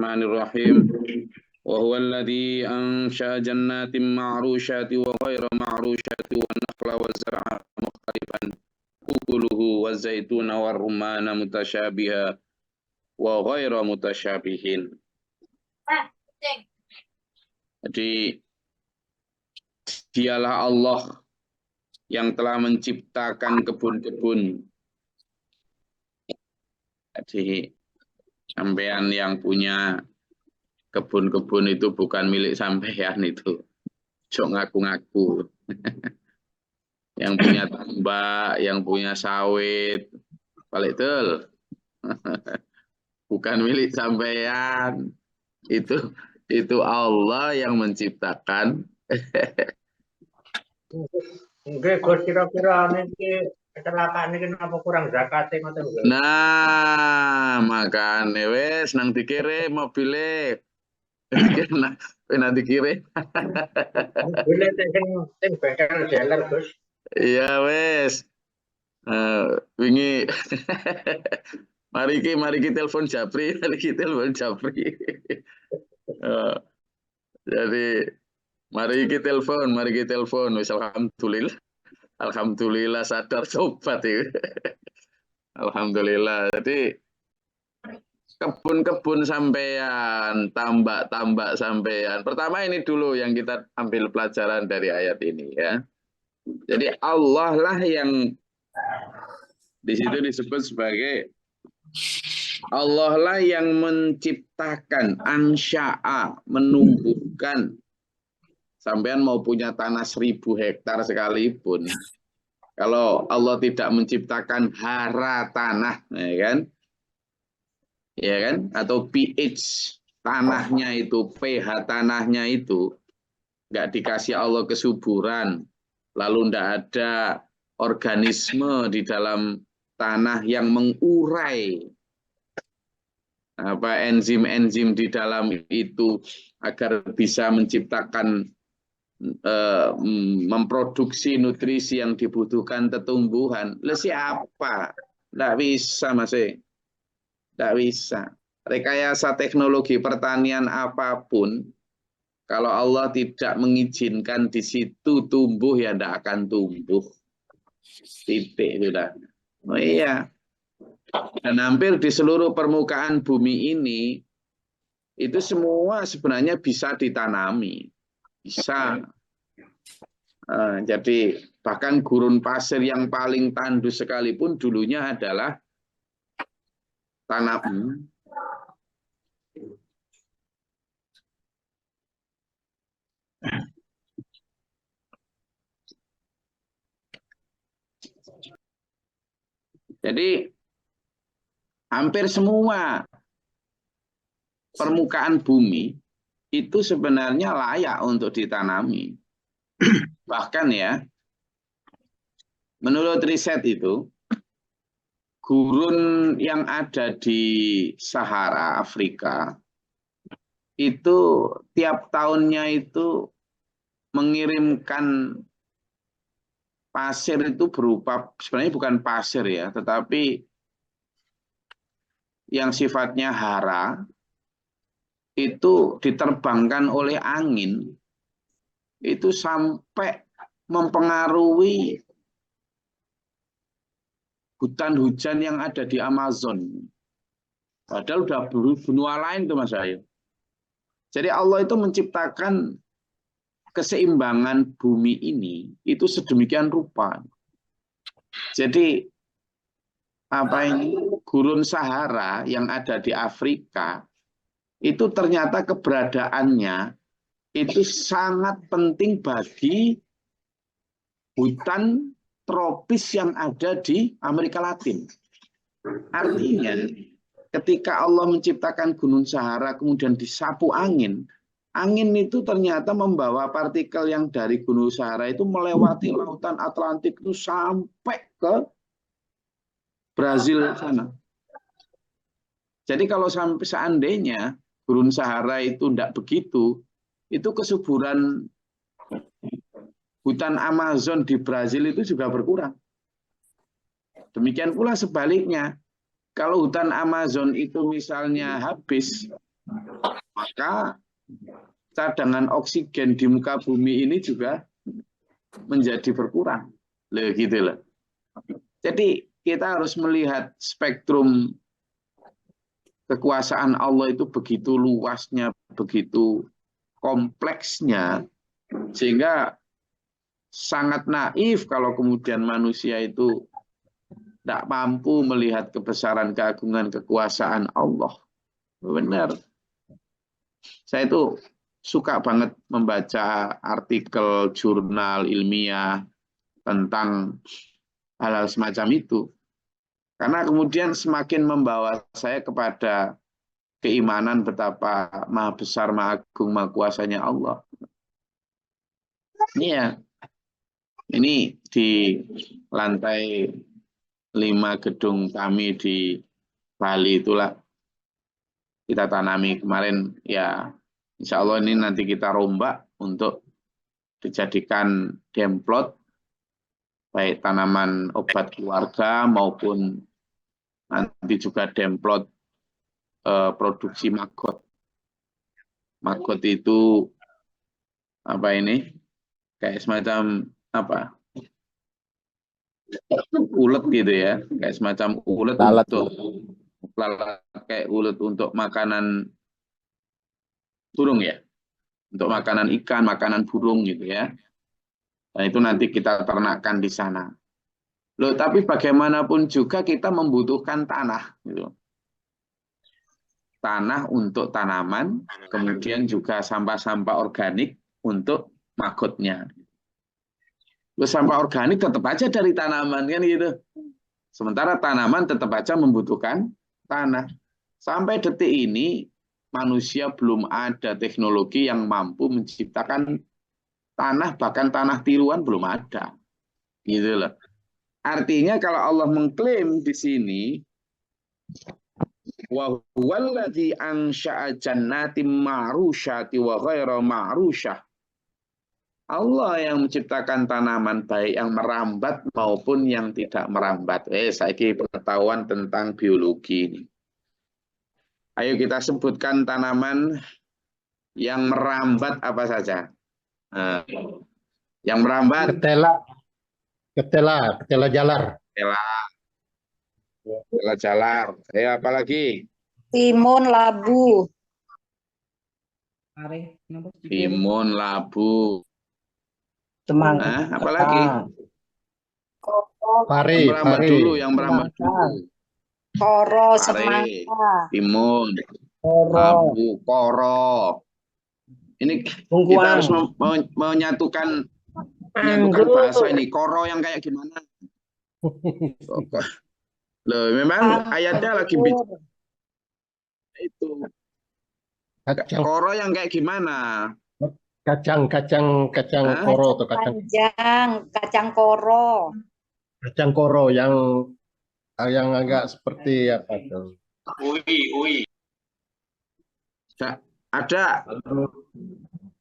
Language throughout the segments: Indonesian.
Bismillahirrahmanirrahim. Wa huwa alladhi ansha'a jannatin ma'rushati wa ghayra ma'rushati wa nakhla wa zar'a mukhtalifan ukuluhu wa zaituna wa rumana mutasyabiha wa ghayra mutasyabihin. Jadi dialah Allah yang telah menciptakan kebun-kebun. Jadi sampean yang punya kebun-kebun itu bukan milik sampean itu. Cok ngaku-ngaku. Yang punya tambak, yang punya sawit. Balik betul. Bukan milik sampean. Itu Allah yang menciptakan. Enggak, Gus, kira-kira ini kecelakaan ini kenapa kurang zakat? Nah, makanya wes nang dikirim mobilnya. Nanti kirim. Boleh sing bengkel dealer, Gus. Iya wes. Wingi mari kita telepon Japri, Jadi mari kita telepon. Wis alhamdulillah sadar sobat itu. Alhamdulillah. Jadi kebun-kebun sampean, tambak-tambak sampean. Pertama ini dulu yang kita ambil pelajaran dari ayat ini ya. Jadi Allah lah yang di situ disebut sebagai Allah lah yang menciptakan, ansya'a, menumbuhkan. Sampean mau punya tanah 1000 hektar sekalipun, kalau Allah tidak menciptakan hara tanah, ya kan? Atau pH tanahnya itu, pH tanahnya itu, nggak dikasih Allah kesuburan, lalu nggak ada organisme di dalam tanah yang mengurai enzim-enzim di dalam itu agar bisa menciptakan memproduksi nutrisi yang dibutuhkan tumbuhan. Siapa? Tidak bisa, Mas. Tidak bisa. Rekayasa teknologi pertanian apapun, kalau Allah tidak mengizinkan di situ tumbuh, ya tidak akan tumbuh. Titik sudah. Oh iya. Dan hampir di seluruh permukaan bumi ini, itu semua sebenarnya bisa ditanami. Bisa. Jadi bahkan gurun pasir yang paling tandus sekalipun dulunya adalah tanah. Jadi hampir semua permukaan bumi itu sebenarnya layak untuk ditanami. Bahkan ya, menurut riset itu, gurun yang ada di Sahara, Afrika, itu tiap tahunnya itu mengirimkan pasir itu berupa, sebenarnya bukan pasir ya, tetapi yang sifatnya hara, itu diterbangkan oleh angin, itu sampai mempengaruhi hutan hujan yang ada di Amazon. Padahal udah benua lain tuh Mas Ayu. Jadi Allah itu menciptakan keseimbangan bumi ini itu sedemikian rupa. Jadi gurun Sahara yang ada di Afrika itu ternyata keberadaannya itu sangat penting bagi hutan tropis yang ada di Amerika Latin. Artinya ketika Allah menciptakan gunung Sahara kemudian disapu angin, angin itu ternyata membawa partikel yang dari gunung Sahara itu melewati lautan Atlantik itu sampai ke Brazil sana. Jadi kalau sampai seandainya gurun Sahara itu tidak begitu, itu kesuburan hutan Amazon di Brazil itu juga berkurang. Demikian pula sebaliknya, kalau hutan Amazon itu misalnya habis, maka cadangan oksigen di muka bumi ini juga menjadi berkurang. Loh, gitu loh. Jadi kita harus melihat spektrum kekuasaan Allah itu begitu luasnya, begitu kompleksnya, sehingga sangat naif kalau kemudian manusia itu tidak mampu melihat kebesaran, keagungan, kekuasaan Allah. Benar. Saya itu suka banget membaca artikel jurnal ilmiah tentang hal-hal semacam itu. Karena kemudian semakin membawa saya kepada keimanan betapa maha besar, maha agung, maha kuasanya Allah. Ini ya, ini di lantai 5 gedung kami di Bali itulah kita tanami kemarin, ya insya Allah ini nanti kita rombak untuk dijadikan demplot, baik tanaman obat keluarga maupun nanti juga demplot produksi maggot. Maggot itu apa ini? Kayak semacam apa? Ulet gitu ya, kayak semacam ulet untuk kayak ulet untuk makanan burung ya, untuk makanan ikan, makanan burung gitu ya. Dan itu nanti kita ternakkan di sana. Loh, tapi bagaimanapun juga kita membutuhkan tanah. Gitu. Tanah untuk tanaman, kemudian juga sampah-sampah organik untuk maggotnya. Loh, sampah organik tetap aja dari tanaman kan gitu. Sementara tanaman tetap aja membutuhkan tanah. Sampai detik ini manusia belum ada teknologi yang mampu menciptakan tanah, bahkan tanah tiruan belum ada. Gitu loh. Artinya kalau Allah mengklaim di sini wa huwallazi ansha'a jannatin ma'rusyati wa ghaira ma'rusyah. Allah yang menciptakan tanaman baik yang merambat maupun yang tidak merambat. Saiki pengetahuan tentang biologi ini. Ayo kita sebutkan tanaman yang merambat apa saja. Nah, yang merambat Ketela jalar. Ketela jalar. Apa lagi? Timun, labu. Timun, labu. Semangka. Apa lagi? Pare, Yang merambat dulu, yang merambat dulu. Koro, Pare, semangka. timun, Koro. labu, koro. Ini kita harus menyatukan bahasa ini. Koro yang kayak gimana? Loh, memang ayatnya lagi bicara itu. Koro yang kayak gimana? Kacang koro atau Kacang koro. Kacang koro yang agak seperti apa tuh? Ui. Ada.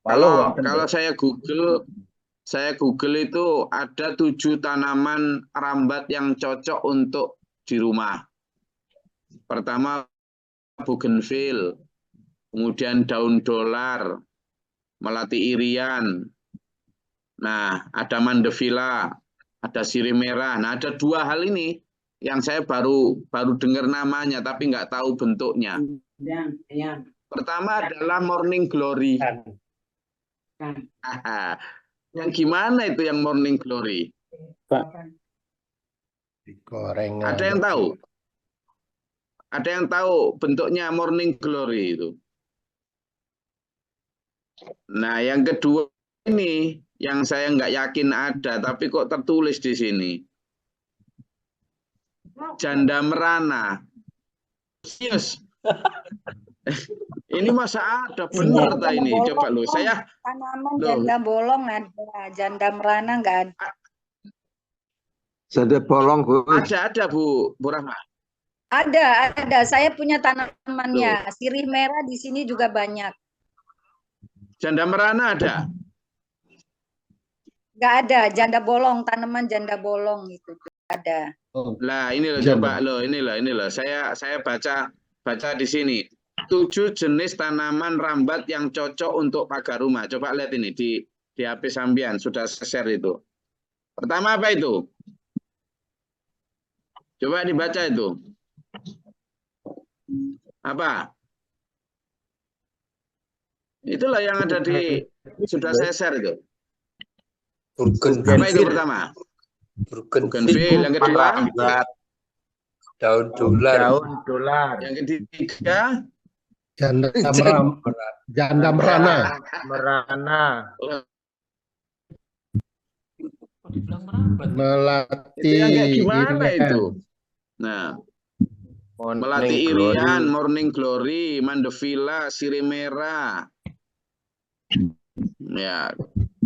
Kalau Kalau saya Google itu ada 7 tanaman rambat yang cocok untuk di rumah. Pertama bougainville, kemudian daun dolar, melati irian. Nah, ada mandevilla, ada sirih merah. Nah, ada 2 hal ini yang saya baru dengar namanya tapi nggak tahu bentuknya. Pertama adalah morning glory. Yang gimana itu yang morning glory? Digoreng. Ada yang tahu? Ada yang tahu bentuknya morning glory itu? Nah, yang kedua ini yang saya nggak yakin ada, tapi kok tertulis di sini. Janda merana. Serius. Ini masa ada benar tak ini? Coba lo, saya tanaman janda bolong ada, janda merana nggak ada. Janda bolong, Bu. Ada Bu Rahma. Ada. Saya punya tanamannya. Sirih merah di sini juga banyak. Janda merana ada? Nggak ada. Janda bolong, tanaman janda bolong itu ada. Lah ini loh, coba lo, ini loh. Saya baca di sini. 7 jenis tanaman rambat yang cocok untuk pagar rumah. Coba lihat ini di HP sampean sudah share itu. Pertama apa itu? Coba dibaca itu. Apa? Itulah yang ada di sudah saya share itu. Apa itu pertama? Bugenvil. Yang kedua? Daun dolar. Yang ketiga? Janda merana. Melati Itu yang kayak gimana irian. itu? Nah, melati irian, morning glory, mandevilla, sirih merah. Ya,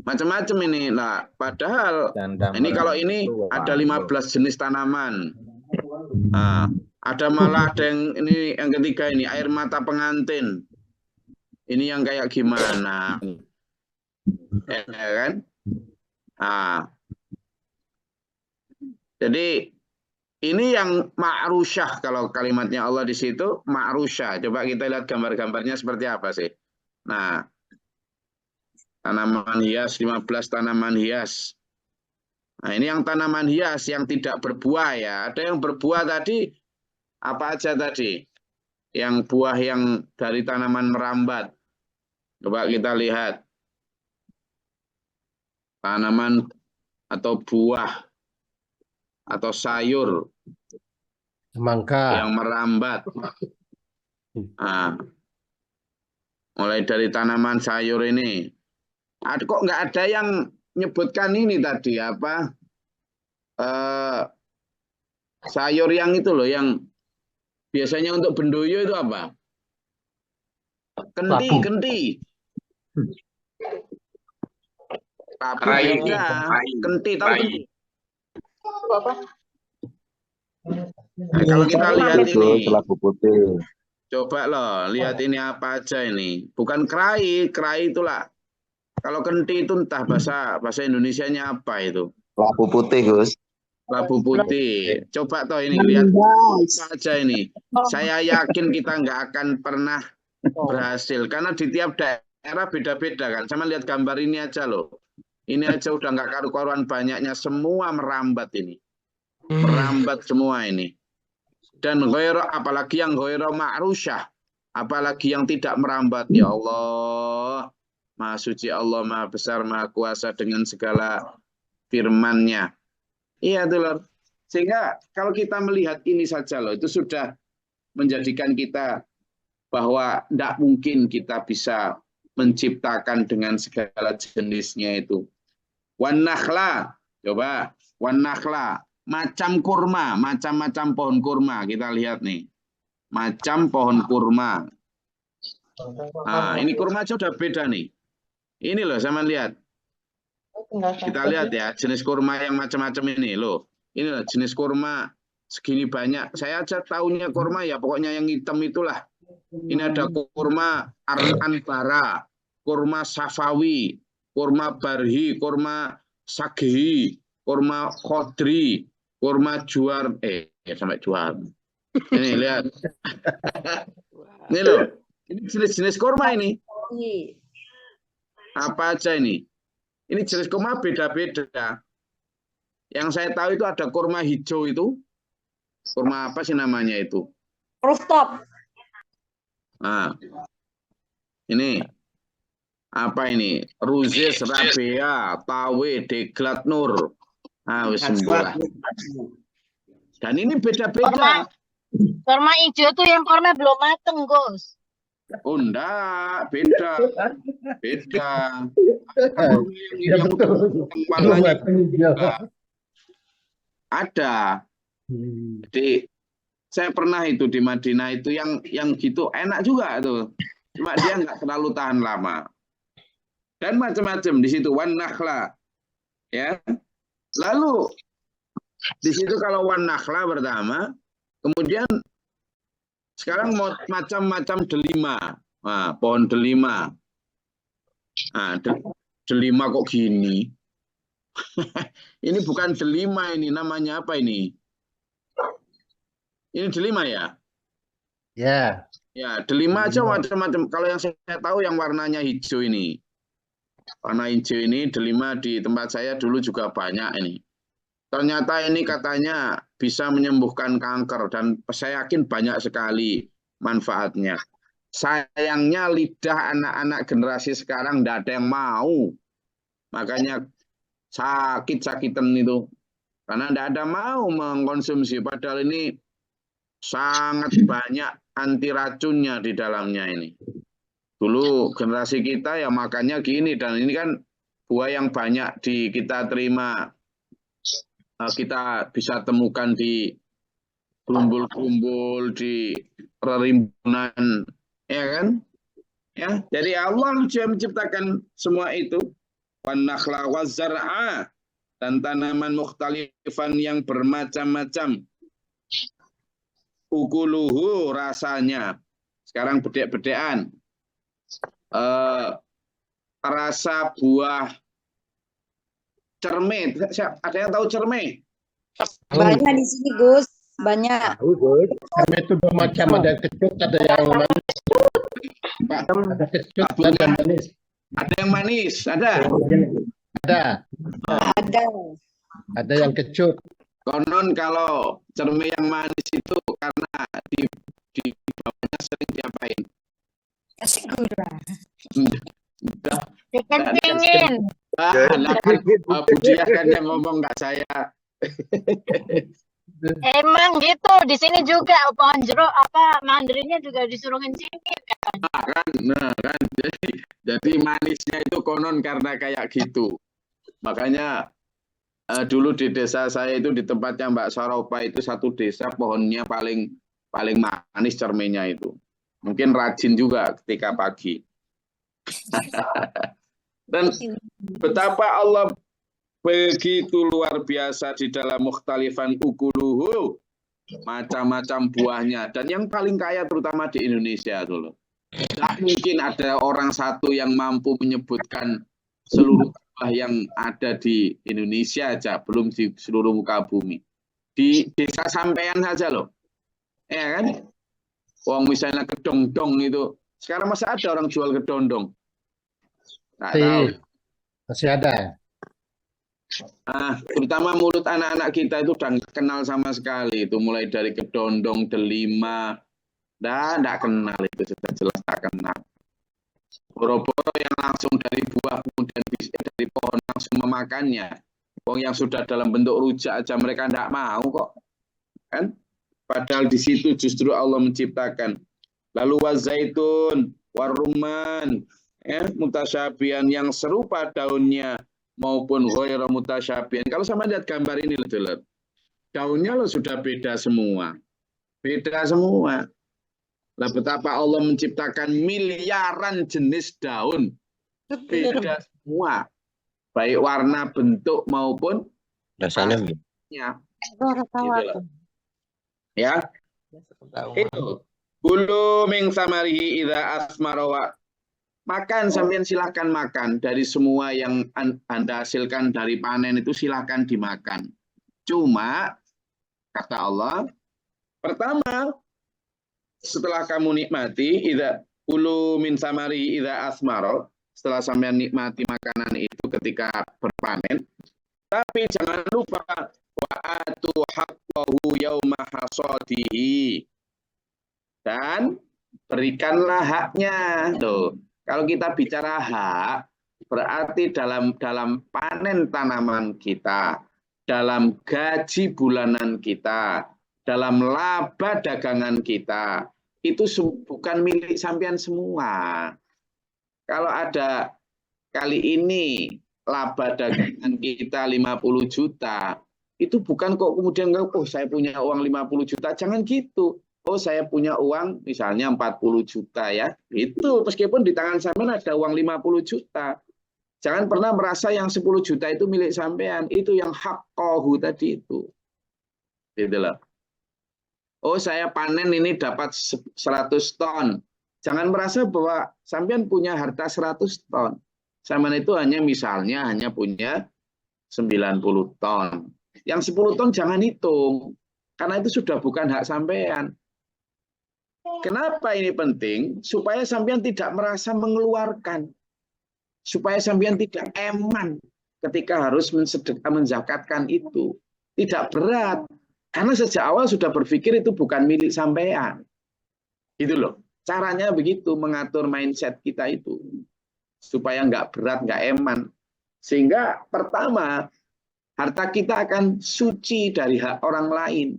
macam-macam ini. Nah, padahal ini kalau ini ada 15 jenis tanaman. Nah, ada malah ada yang ini yang ketiga ini air mata pengantin. Ini yang kayak gimana? Ya kan? Nah, jadi ini yang ma'rusyah kalau kalimatnya Allah di situ ma'rusyah. Coba kita lihat gambar-gambarnya seperti apa sih. Nah, tanaman hias 15 tanaman hias. Nah, ini yang tanaman hias yang tidak berbuah ya. Ada yang berbuah tadi apa aja tadi? Yang buah yang dari tanaman merambat. Coba kita lihat. Tanaman atau buah atau sayur Semangka. yang merambat. Nah, mulai dari tanaman sayur ini. Kok nggak ada yang nyebutkan ini tadi apa? Sayur yang itu loh, yang biasanya untuk bendoyo itu apa? Kenti. Tapi beda. Kenti, tahu kenti? Nah, kalau kita lihat ini, coba loh, lihat ini apa aja ini. Bukan kerai itulah. Kalau kenti itu entah bahasa Indonesianya apa itu. Labu putih, Gus. Labu putih. Coba toh ini lihat apa aja ini. Saya yakin kita nggak akan pernah berhasil karena di tiap daerah beda-beda kan. Sama lihat gambar ini aja loh. Ini aja udah nggak karu-karuan banyaknya, semua merambat ini. Merambat semua ini. Dan apalagi yang ghaira ma'rusyah, apalagi yang tidak merambat. Ya Allah, Maha suci Allah, Maha besar, Maha kuasa dengan segala firman-Nya. Iya, Dulur. Sehingga kalau kita melihat ini saja loh, itu sudah menjadikan kita bahwa tidak mungkin kita bisa menciptakan dengan segala jenisnya itu. Wan nakhla, coba wan nakhla, macam kurma, macam-macam pohon kurma kita lihat nih. Macam pohon kurma. Nah, ini kurma aja udah beda nih. Ini loh sama lihat. Kita lihat ya, jenis kurma yang macam-macam ini loh. Ini loh jenis kurma segini banyak. Saya aja tahunya kurma ya, pokoknya yang hitam itulah. Ini ada kurma Anbara, kurma Safawi, kurma Barhi, kurma Saghi, kurma Khodri, kurma Juar, sampai Juar. Ini lihat. Ini loh, ini jenis-jenis kurma ini. Apa aja ini? Ini jenis kurma beda-beda. Yang saya tahu itu ada kurma hijau itu. Kurma apa sih namanya itu? Rooftop. Nah, ini apa ini? Ruzis, Rabea, Tawe, Deglat Nur. Ah, wis sembuh. Dan ini beda-beda. Kurma hijau tuh yang kurma belum mateng, Gus. Oh, enggak, beda. Beda. Yang warnanya ada. Jadi saya pernah itu di Madinah itu yang gitu enak juga tuh. Cuma dia nggak terlalu tahan lama. Dan macam-macam di situ wan nakhla. Ya. Lalu di situ kalau wan nakhla pertama, kemudian sekarang macam-macam delima. Nah, pohon delima. Nah, delima kok gini? Ini bukan delima ini, namanya apa ini? Ini delima ya? Ya. Ya, delima aja macam-macam. Kalau yang saya tahu yang warnanya hijau ini. Warna hijau ini delima di tempat saya dulu juga banyak ini. Ternyata ini katanya bisa menyembuhkan kanker dan saya yakin banyak sekali manfaatnya. Sayangnya lidah anak-anak generasi sekarang tidak ada yang mau. Makanya sakit-sakitan itu. Karena tidak ada mau mengkonsumsi. Padahal ini sangat banyak anti racunnya di dalamnya ini. Dulu generasi kita ya makannya gini. Dan ini kan buah yang banyak kita terima. Kita bisa temukan di gerumbul-gerumbul, di rimbunan. Ya kan? Ya, jadi Allah yang menciptakan semua itu. Wan nakhla waz zar'a, dan tanaman mukhtalifan yang bermacam-macam. Ukuluhu rasanya. Sekarang bedek-bedekan. Rasa buah cerme. Ada yang tahu cerme? Banyak di sini, Gus. Banyak. Cerme itu dua macam, ada yang kecut, ada yang manis. Pak, Ada kecut dan yang manis. ada yang manis, ada. Ada. Ada. Ada yang kecut. Konon kalau cerme yang manis itu karena di bawahnya sering diapain? Kasih gula. Udah. Dikencingin. Budi kan yang ngomong nggak saya. Emang gitu. Di sini juga pohon jeruk mandarinnya juga disuruh kencingin kan. Nah kan, jadi manisnya itu konon karena kayak gitu. Makanya dulu di desa saya itu di tempatnya Mbak Saropa itu satu desa pohonnya paling manis cermenya itu. Mungkin rajin juga ketika pagi. Dan betapa Allah begitu luar biasa di dalam mukhtalifan ukuluhu, macam-macam buahnya. Dan yang paling kaya terutama di Indonesia dulu. Tidak mungkin ada orang satu yang mampu menyebutkan seluruh buah yang ada di Indonesia aja, belum di seluruh muka bumi. Di desa sampean saja loh. Ya kan? Wong misalnya kedondong itu. Sekarang masih ada orang jual kedondong. Nggak tahu. Masih ada. Terutama mulut anak-anak kita itu udah kenal sama sekali. Itu mulai dari kedondong, delima. Nggak kenal itu. Sudah jelas tak kenal. Boro-boro yang langsung dari buah kemudian dari pohon langsung memakannya. Wong yang sudah dalam bentuk rujak aja mereka nggak mau kok. Kan? Padahal di situ justru Allah menciptakan. Lalu wazaitun, waruman, mutasyabihan yang serupa daunnya maupun ghairu mutasyabihan. Kalau sama lihat gambar ini loh, daunnya loh sudah beda semua. Beda semua. Lah betapa Allah menciptakan miliaran jenis daun. Beda semua. Baik warna, bentuk maupun Rasanya rasanya. Gitu ya. Itu. Kulu min samarihi idza asmara. Makan, sampean silakan makan dari semua yang Anda hasilkan dari panen itu silakan dimakan. Cuma kata Allah, pertama setelah kamu nikmati idza kulu min samari idza asmara, setelah sampean nikmati makanan itu ketika berpanen, tapi jangan lupa wa atu haqqahu yauma hasadihi. Dan berikanlah haknya. Tuh. Kalau kita bicara hak, berarti dalam panen tanaman kita, dalam gaji bulanan kita, dalam laba dagangan kita, itu bukan milik sampean semua. Kalau ada kali ini laba dagangan kita 50 juta, itu bukan kok kemudian oh saya punya uang 50 juta, jangan gitu. Oh saya punya uang misalnya 40 juta ya. Itu meskipun di tangan sampean ada uang 50 juta. Jangan pernah merasa yang 10 juta itu milik sampean. Itu yang haqqahu tadi itu. Gitu loh. Oh saya panen ini dapat 100 ton. Jangan merasa bahwa sampean punya harta 100 ton. Sampean itu hanya misalnya hanya punya 90 ton. Yang 10 ton jangan hitung. Karena itu sudah bukan hak sampean. Kenapa ini penting? Supaya sampean tidak merasa mengeluarkan. Supaya sampean tidak eman ketika harus menzakatkan itu. Tidak berat. Karena sejak awal sudah berpikir itu bukan milik sampean. Gitu loh. Caranya begitu mengatur mindset kita itu. Supaya nggak berat, nggak eman. Sehingga pertama, harta kita akan suci dari hak orang lain.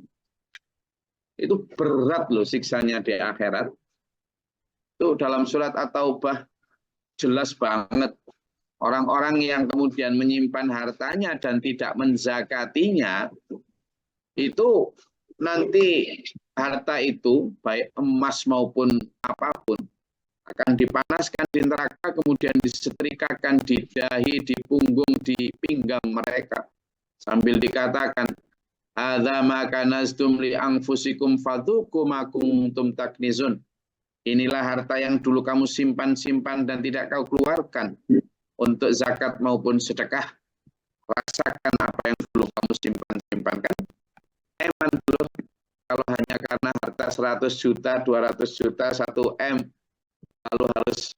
Itu berat loh siksanya di akhirat. Itu dalam surat At-Taubah jelas banget. Orang-orang yang kemudian menyimpan hartanya dan tidak menzakatinya, itu nanti harta itu, baik emas maupun apapun, akan dipanaskan di neraka, kemudian disetrikakan di dahi, di punggung, di pinggang mereka. Sambil dikatakan, hadza ma kanaztum li anfusikum fadzuqu ma kuntum taknizun. Inilah harta yang dulu kamu simpan-simpan dan tidak kau keluarkan untuk zakat maupun sedekah. Rasakan apa yang dulu kamu simpan-simpan. Kan eman dulu kalau hanya karena harta 100 juta, 200 juta, 1 M, lalu harus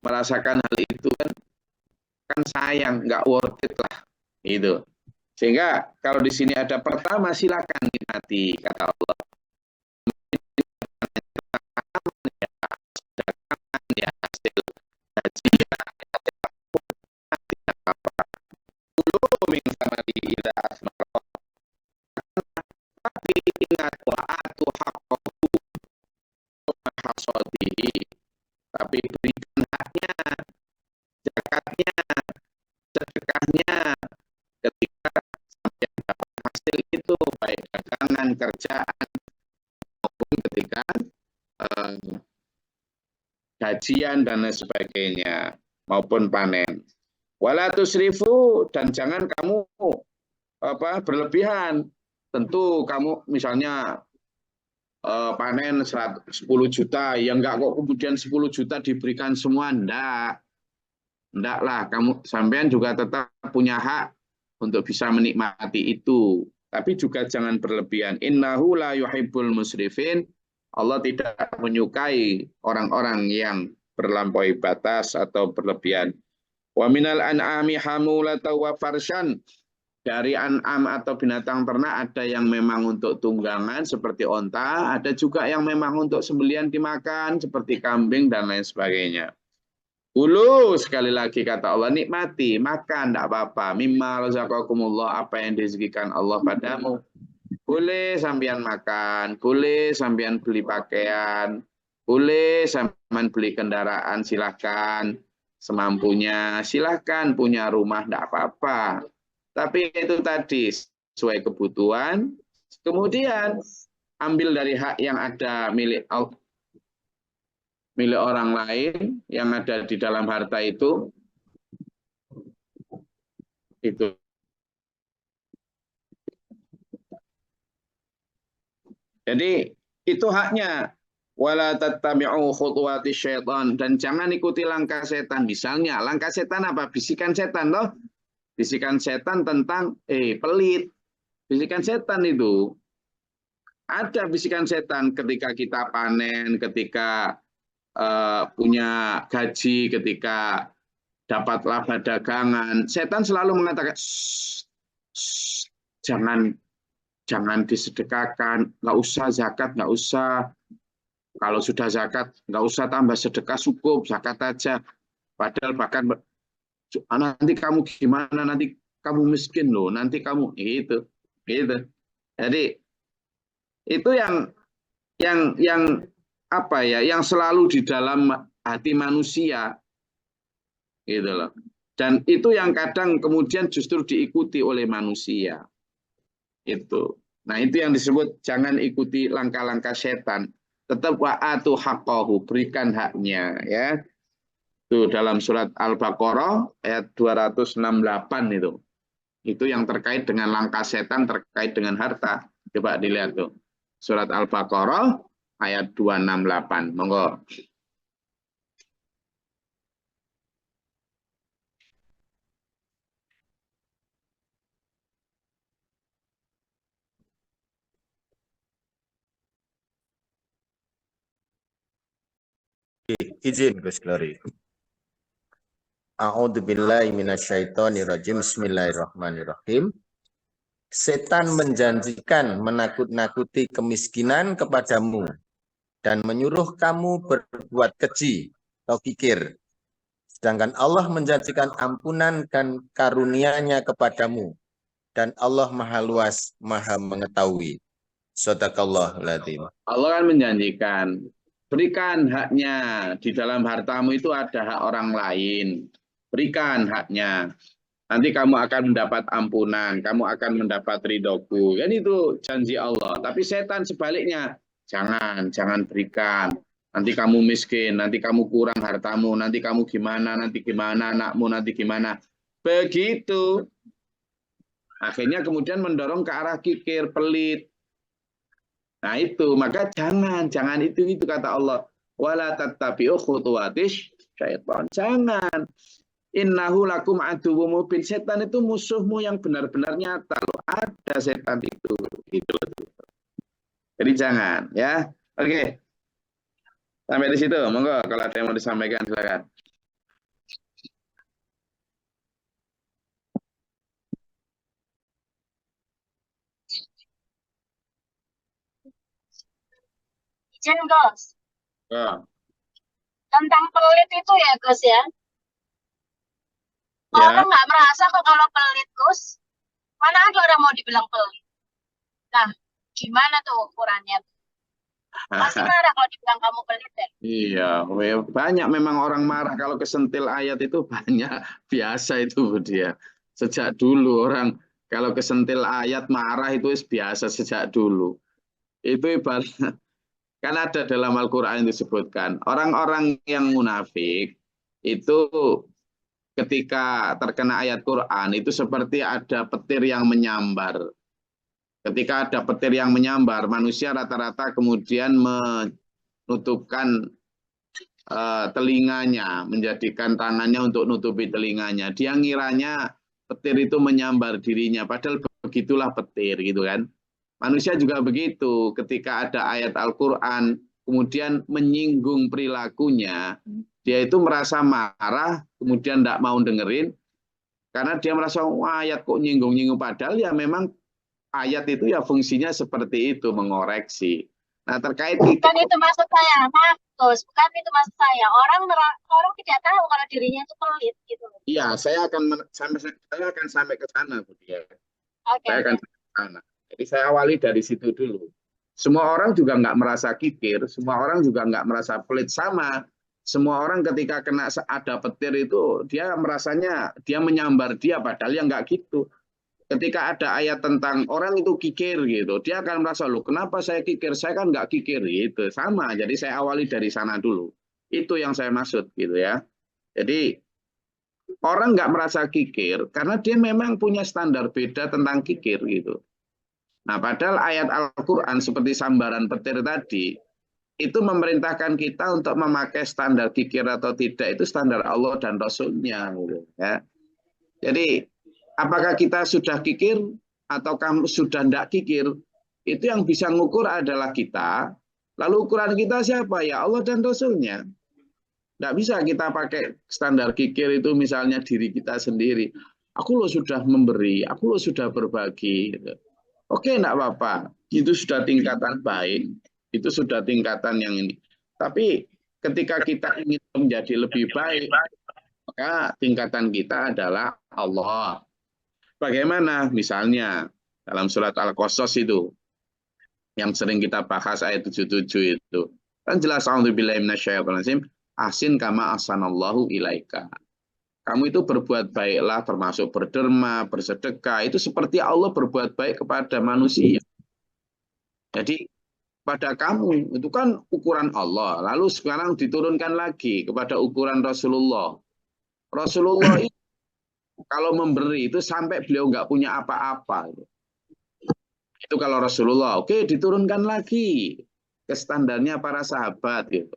merasakan hal itu kan sayang, nggak worth it lah. Itu. Sehingga kalau di sini ada pertama, silakan nikmati, kata Allah. Ya, hasil haji ya, tapi ingat wa'atu haqqahu hasodihi. Tapi berikan haknya, zakatnya, sedekahnya ketika sampai dapat hasil itu, baik dagangan, kerjaan, maupun ketika gajian dan lain sebagainya, maupun panen. Wala tusrifu, dan jangan kamu berlebihan. Tentu kamu misalnya panen 10 juta, ya enggak kok kemudian 10 juta diberikan semua, enggak lah, kamu sampean juga tetap punya hak untuk bisa menikmati itu, tapi juga jangan berlebihan. Innahu la yuhibbul musrifin. Allah tidak menyukai orang-orang yang berlampaui batas atau berlebihan. Wa minal an'ami hamulatan wa farsyan. Dari an'am atau binatang ternak ada yang memang untuk tunggangan seperti onta, ada juga yang memang untuk sembelihan dimakan seperti kambing dan lain sebagainya. Kulu, sekali lagi kata Allah, nikmati, makan, tidak apa-apa. Mimma razaqakumullah, apa yang direzekikan Allah padamu. Boleh sampean makan, boleh sampean beli pakaian, boleh sampean beli kendaraan, silahkan. Semampunya, silahkan punya rumah, tidak apa-apa. Tapi itu tadi, sesuai kebutuhan. Kemudian, ambil dari hak yang ada milik orang lain yang ada di dalam harta itu jadi itu haknya. Wala tattabi'u khutuwati syaitan, dan jangan ikuti langkah setan. Misalnya langkah setan apa? Bisikan setan loh. Bisikan setan tentang pelit. Bisikan setan itu ada bisikan setan ketika kita panen, ketika punya gaji, ketika dapat laba dagangan, setan selalu mengatakan, jangan disedekahkan, nggak usah zakat, nggak usah. Kalau sudah zakat, nggak usah tambah sedekah, cukup zakat aja. Padahal bahkan nanti kamu gimana, nanti kamu miskin loh, nanti kamu gitu. Jadi itu yang apa ya, yang selalu di dalam hati manusia, gitu loh. Dan itu yang kadang kemudian justru diikuti oleh manusia. Itu. Nah, itu yang disebut jangan ikuti langkah-langkah setan. Tetap wa'atu haqqahu, berikan haknya ya. Itu dalam surat Al-Baqarah ayat 268 itu. Itu yang terkait dengan langkah setan terkait dengan harta. Coba dilihat tuh. Surat Al-Baqarah ayat 268. Monggo. Izin Gus Glory. A'udzubillahi minasyaitonirrajim. Bismillahirrahmanirrahim. Setan menjanjikan menakut-nakuti kemiskinan kepadamu dan menyuruh kamu berbuat keji atau kikir. Sedangkan Allah menjanjikan ampunan dan karunia-Nya kepadamu dan Allah Maha Luas, Maha Mengetahui. Shadaqallahul adzim. Allah kan menjanjikan, berikan haknya, di dalam hartamu itu ada hak orang lain. Berikan haknya. Nanti kamu akan mendapat ampunan, kamu akan mendapat ridhoku. Kan itu janji Allah. Tapi setan sebaliknya, jangan berikan. Nanti kamu miskin, nanti kamu kurang hartamu, nanti kamu gimana, anakmu nanti gimana. Begitu. Akhirnya kemudian mendorong ke arah kikir, pelit. Nah itu, maka jangan itu kata Allah. Wala tattabi'u khutuwatis syaitan. Jangan. Innahu lakum aduwwum mubin. Setan itu musuhmu yang benar-benar nyata loh. Ada setan itu. Gitu loh. Jadi jangan ya. Oke. Sampai di situ. Monggo kalau ada yang mau disampaikan silakan. Izin Gus, Oh. tentang pelit itu ya Gus ya. Ya. Orang nggak merasa kok kalau pelit Gus. Mana ada orang mau dibilang pelit. Nah, gimana tuh ukurannya? Pasti marah kalau dibilang kamu pelit ya. Iya, banyak memang orang marah kalau kesentil ayat itu banyak. Biasa itu dia. Sejak dulu orang kalau kesentil ayat marah itu biasa sejak dulu. Itu ibarat kan ada dalam Al-Quran disebutkan orang-orang yang munafik itu ketika terkena ayat Quran itu seperti ada petir yang menyambar. Ketika ada petir yang menyambar, manusia rata-rata kemudian menutupkan telinganya, menjadikan tangannya untuk nutupi telinganya. Dia ngiranya petir itu menyambar dirinya, padahal begitulah petir gitu kan. Manusia juga begitu, ketika ada ayat Al-Quran, kemudian menyinggung perilakunya, dia itu merasa marah, kemudian tidak mau dengerin, karena dia merasa, wah ayat kok nyinggung-nyinggung, padahal ya memang ayat itu ya fungsinya seperti itu, mengoreksi. Nah terkait Bukan itu maksud saya, maaf Gus, bukan itu maksud saya. Orang tidak tahu kalau dirinya itu pelit gitu. Iya, saya akan sampai ke sana, Bu Dia. Saya akan sampai ke sana. Jadi saya awali dari situ dulu. Semua orang juga nggak merasa kikir, semua orang juga nggak merasa pelit sama. Semua orang ketika kena ada petir itu dia merasanya dia menyambar dia, padahal ya nggak gitu. Ketika ada ayat tentang orang itu kikir gitu, dia akan merasa loh kenapa saya kikir, saya kan nggak kikir gitu. Sama, jadi saya awali dari sana dulu. Itu yang saya maksud gitu ya. Jadi orang nggak merasa kikir karena dia memang punya standar beda tentang kikir gitu. Nah, padahal ayat Al-Quran seperti sambaran petir tadi, itu memerintahkan kita untuk memakai standar kikir atau tidak, itu standar Allah dan Rasul-Nya. Gitu, ya. Jadi, apakah kita sudah kikir atau kamu sudah tidak kikir, itu yang bisa mengukur adalah kita, lalu ukuran kita siapa? Ya Allah dan Rasul-Nya. Tidak bisa kita pakai standar kikir itu misalnya diri kita sendiri. Aku loh sudah memberi, aku loh sudah berbagi. Gitu. Oke, enggak apa-apa. Itu sudah tingkatan baik. Itu sudah tingkatan yang ini. Tapi ketika kita ingin menjadi lebih baik, maka tingkatan kita adalah Allah. Bagaimana? Misalnya dalam surat Al-Qasas itu, yang sering kita bahas ayat 77 itu. Kan jelas, a'udzubillahi minasyaitonir rajim, ahsin kama ahsanallahu ilaika. Kamu itu berbuat baiklah, termasuk berderma, bersedekah. Itu seperti Allah berbuat baik kepada manusia. Jadi pada kamu, itu kan ukuran Allah. Lalu sekarang diturunkan lagi kepada ukuran Rasulullah. Rasulullah itu kalau memberi itu sampai beliau nggak punya apa-apa. Itu kalau Rasulullah. Oke, diturunkan lagi ke standarnya para sahabat gitu.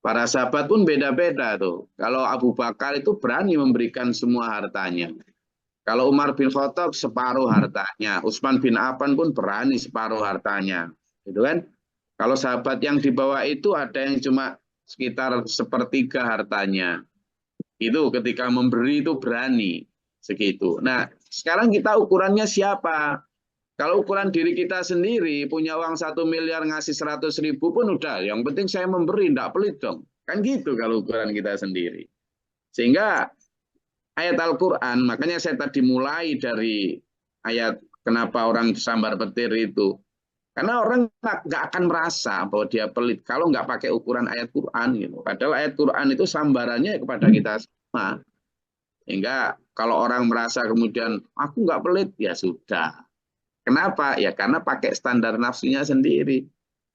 Para sahabat pun beda-beda tuh. Kalau Abu Bakar itu berani memberikan semua hartanya. Kalau Umar bin Khattab separuh hartanya. Utsman bin Affan pun berani separuh hartanya. Gitu kan? Kalau sahabat yang di bawah itu ada yang cuma sekitar sepertiga hartanya. Itu ketika memberi itu berani segitu. Nah, sekarang kita ukurannya siapa? Kalau ukuran diri kita sendiri, punya uang 1 miliar ngasih 100.000 pun udah. Yang penting saya memberi, enggak pelit dong. Kan gitu kalau ukuran kita sendiri. Sehingga ayat Al-Quran, makanya saya tadi mulai dari ayat kenapa orang sambar petir itu. Karena orang nggak akan merasa bahwa dia pelit kalau nggak pakai ukuran ayat Quran. Gitu. Padahal ayat Quran itu sambarannya kepada kita semua. Sehingga kalau orang merasa kemudian, aku nggak pelit, ya sudah. Kenapa? Ya karena pakai standar nafsunya sendiri.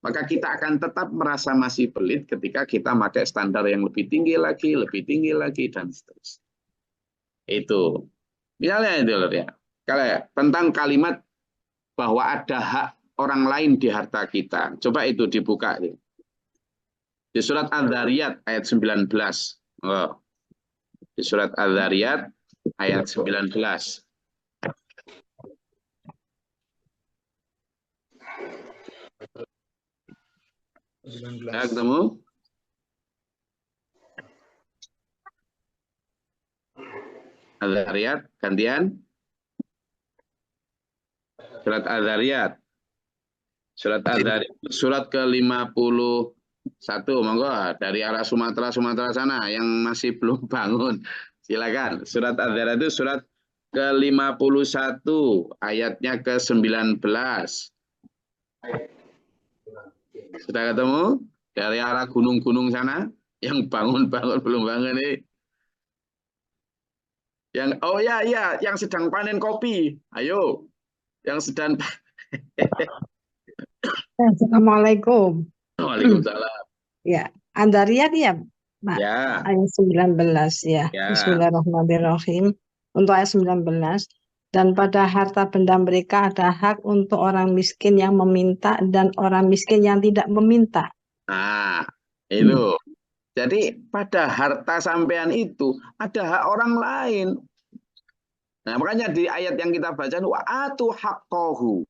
Maka kita akan tetap merasa masih pelit ketika kita pakai standar yang lebih tinggi lagi, dan seterusnya. Itu. Misalnya itu loh ya. Tentang kalimat bahwa ada hak orang lain di harta kita. Coba itu dibuka. Di surat Al-Dzariyat ayat 19. Oh. Di surat Al-Dzariyat ayat 19. Ya, ketemu? Al-Dzariyat gantian. Surat Al-Dzariyat. Surat ke-51. Monggo dari arah Sumatera sana yang masih belum bangun. Silakan. Surat Al-Dzariyat itu surat ke-51 ayatnya ke-19. Sudah ketemu? Dari arah gunung-gunung sana yang bangun-bangun belum bangun nih. Yang oh ya, yang sedang panen kopi. Ayo. Yang sedang Assalamualaikum. Waalaikumsalam. Ya, Al-Dzariyat ya, Pak. Ya. Ayat 19 ya. Ya. Bismillahirrahmanirrahim. Untuk ayat 19. Dan pada harta benda mereka ada hak untuk orang miskin yang meminta dan orang miskin yang tidak meminta. Nah, itu. Jadi pada harta sampean itu ada hak orang lain. Nah, makanya di ayat yang kita baca, wa atu haqqahu.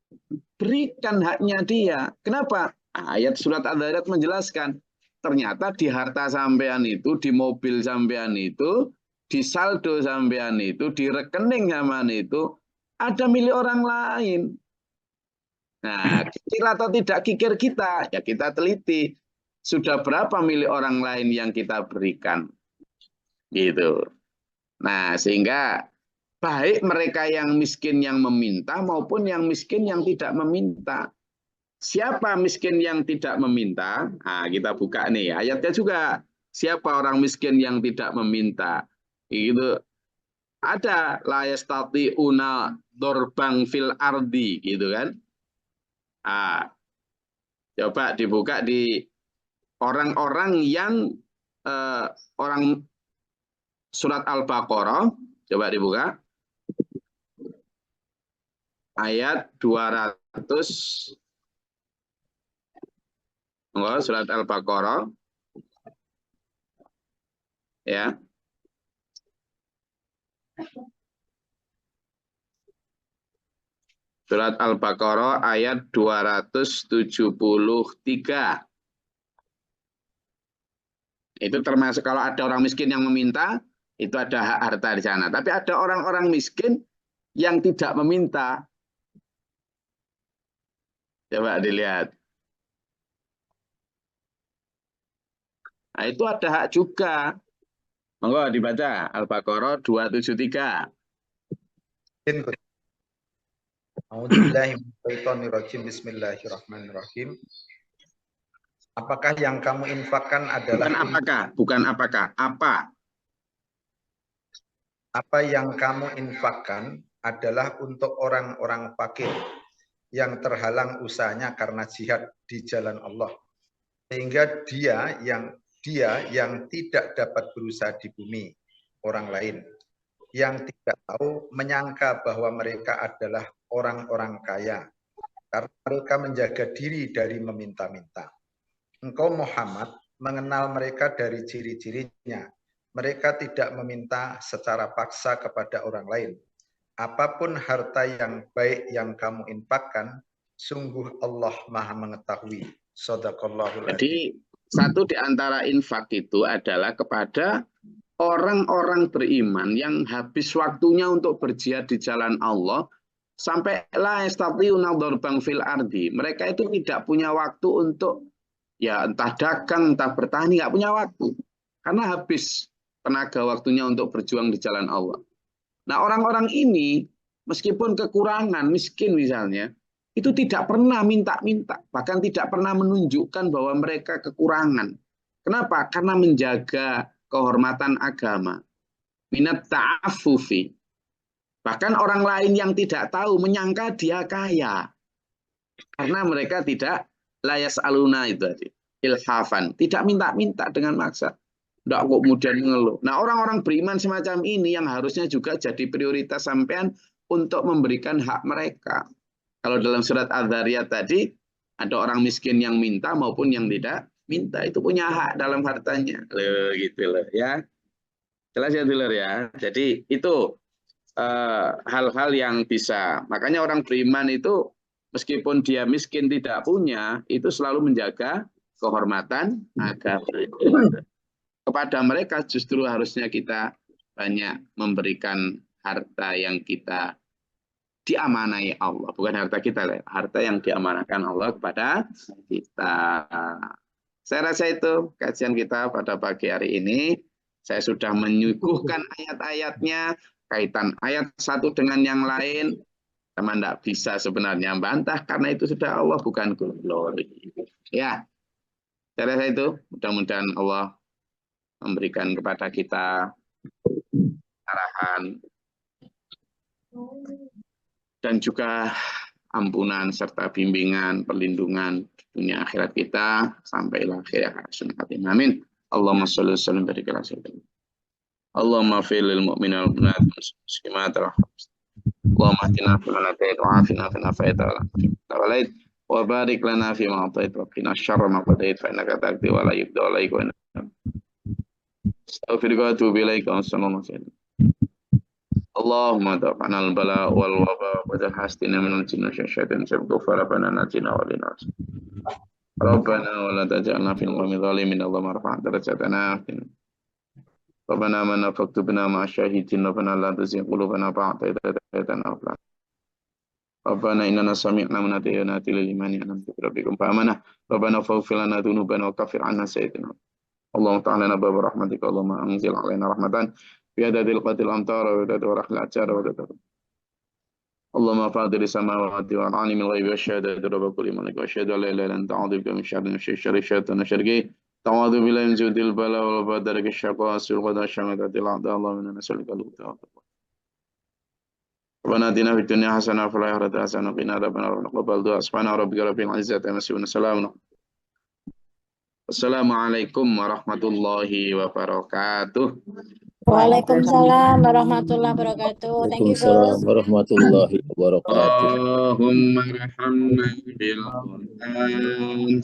Berikan haknya dia. Kenapa? Ayat surat Al-Dzariyat menjelaskan. Ternyata di harta sampean itu, di mobil sampean itu, di saldo sampean itu, di rekening sampean itu, ada milik orang lain. Nah, kikir atau tidak kikir kita, ya kita teliti. Sudah berapa milik orang lain yang kita berikan. Gitu. Nah, sehingga baik mereka yang miskin yang meminta maupun yang miskin yang tidak meminta. Siapa miskin yang tidak meminta? Nah, kita buka nih ayatnya juga. Siapa orang miskin yang tidak meminta? Itu ada la yastati'una dorbang fil ardi gitu kan. Ah, coba dibuka di orang-orang yang orang surat Al-Baqarah, coba dibuka. Ayat 200. Surat Al-Baqarah. Ya. Surat Al-Baqarah ayat 273. Itu termasuk kalau ada orang miskin yang meminta, itu ada hak harta di sana. Tapi ada orang-orang miskin yang tidak meminta. Coba dilihat. Nah, itu ada hak juga. Monggo dibaca Al-Baqarah 273. Bismillahirrahmanirrahim. Apakah yang kamu infakkan adalah bukan apakah, apa? Apa yang kamu infakkan adalah untuk orang-orang fakir yang terhalang usahanya karena jihad di jalan Allah, sehingga dia yang tidak dapat berusaha di bumi orang lain, yang tidak tahu menyangka bahwa mereka adalah orang-orang kaya karena mereka menjaga diri dari meminta-minta. Engkau Muhammad mengenal mereka dari ciri-cirinya. Mereka tidak meminta secara paksa kepada orang lain. Apapun harta yang baik yang kamu infakkan, sungguh Allah Maha mengetahui. Shadaqallahul adzim. Jadi satu di antara infak itu adalah kepada orang-orang beriman yang habis waktunya untuk berjihad di jalan Allah sampai la yastati'una dzarban fil ardi. Mereka itu tidak punya waktu untuk ya entah dagang, entah bertani, nggak punya waktu. Karena habis tenaga waktunya untuk berjuang di jalan Allah. Nah, orang-orang ini meskipun kekurangan, miskin misalnya, itu tidak pernah minta-minta, bahkan tidak pernah menunjukkan bahwa mereka kekurangan. Kenapa? Karena menjaga kehormatan agama. Minat ta'affufi. Bahkan orang lain yang tidak tahu menyangka dia kaya. Karena mereka tidak layas aluna itu tadi. Ilhafan. Tidak minta-minta dengan maksa. Tidak kok kemudian mengeluh. Nah, orang-orang beriman semacam ini yang harusnya juga jadi prioritas sampean untuk memberikan hak mereka. Kalau dalam surat Adz-Dzariyat tadi, ada orang miskin yang minta maupun yang tidak minta. Itu punya hak dalam hartanya. Loh, gitu loh ya. Jelas ya dulur ya. Jadi itu hal-hal yang bisa. Makanya orang beriman itu meskipun dia miskin tidak punya, itu selalu menjaga kehormatan agama. Kepada mereka justru harusnya kita banyak memberikan harta yang kita diamanai Allah. Bukan harta kita, harta yang diamanahkan Allah kepada kita. Saya rasa itu kajian kita pada pagi hari ini. Saya sudah menyuguhkan ayat-ayatnya, kaitan ayat satu dengan yang lain. Teman tidak bisa sebenarnya bantah, karena itu sudah Allah, bukan glory. Ya, saya rasa itu. Mudah-mudahan Allah memberikan kepada kita arahan dan juga ampunan serta bimbingan, perlindungan dunia akhirat kita sampai akhir hayat. Amin. Allahumma sholli wa sallim barik ala sayyidina. Allahumma fil lil mu'minina wal mu'minat muslimat Allahumma ahdina fi man hadait wa afina fi nafait wa walait wa barik lana fi ma atait wa qina syarra ma qadait fa innaka taqdi wa la yuqda alaika wa astaghfiruka wa atubu ilaika wa sallallahu alaihi. Allahumma dafa'na al-bala wal waba wa jahastina min al-jinni syaitan sabqa rabbana natina wa lina Rabbana wa la taj'alna fil qawmi zalimin Allahumma rfa' darajatana Rabbana man faktubna ma syahidin Rabbana la tuzigh qulubana ba'da idh hadaytana Rabbana innana sami'na munadiyan lil imani an rabbikum fa amanna Rabbana faghfir lana dhunubana wa kaffir 'anna sayyi'atina Allahumma ta'ala nabab rahmatika Allahumma anzil 'alaina rahmatan bi adadil qatil amtar wa adad rahil ajar wa adad Allahumma fadil samawati wal alimil ghaibi wasyahadati rabb kulli malik wa syahadu la ilaha illa anta a'udzuka min syarri syaitan syarri ta'udzu billahi min judil bala wal badar kasyaqa asul qada syamatatil a'da Allahumma nas'aluka al-huda Rabbana atina fid dunya hasanah wa fil akhirati hasanah wa qina adzabannar wa taqabbal du'a subhana rabbika rabbil izzati amma yasifun salamun Assalamualaikum warahmatullahi wabarakatuh. Waalaikumsalam warahmatullahi wabarakatuh. Thank you, Waalaikumsalam warahmatullahi wabarakatuh. Allahumma rahamna bil Qur'an